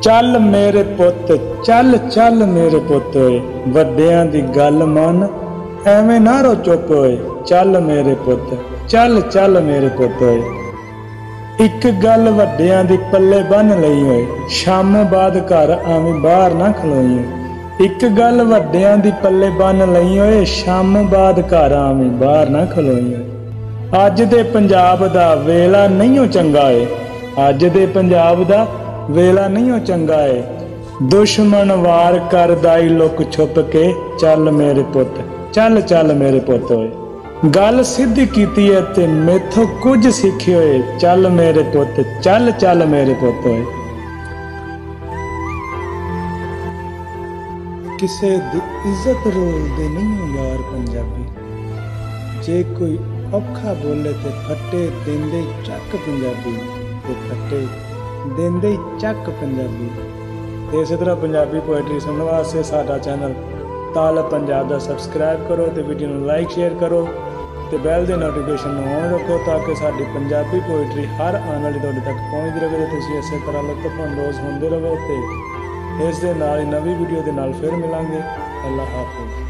चल मेरे पुत चल चल मेरे पुत ओए वड्डियां दी गल मन एवें ना रो चुप ओए चल मेरे पुत चल चल मेरे पुत ओए इक गल वड्डियां दी पल्ले बन लई ओए शामों बाद घर आवीं बाहर ना खलोई ओए इक गल वड्डियां दी पल्ले बन लई ओए शामों बाद घर आवीं बाहर ना खलोई ओए अज दे पंजाब दा वेला नहीं चंगा ए अज दे पंजाब दा वेला नहीं चंगा है दुश्मन वार कर दाई लुक छुप के चल मेरे पुत चल चल मेरे पुत होए गल सीधी कीती है ते मेथों कुछ सीखे होए चल मेरे पुत चल चल मेरे पुत होए किसे दी इज्जत रोलदे नहीं हो यार पंजाबी जे कोई औखा बोले ते फट्टे देंदे चक पंजाबी ते फट्टे देंदे चक पंजाबी। इस तरह पंजाबी पोएट्री सुनने वास्ते साडा चैनल ताल पंजाब दा सबसक्राइब करो तो वीडियो में लाइक शेयर करो तो बैल के नोटिफिकेशन ऑन रखो ताकि साडी पंजाबी पोएट्री हर आने वाली तुहाडे तक पहुँचती रहे तो तुसीं इस तरह लुत्फ अंदोज़ होंदे रहो तो इस दे नाल नवी वीडियो के नाल फिर मिलांगे। अल्लाह हाफिज़।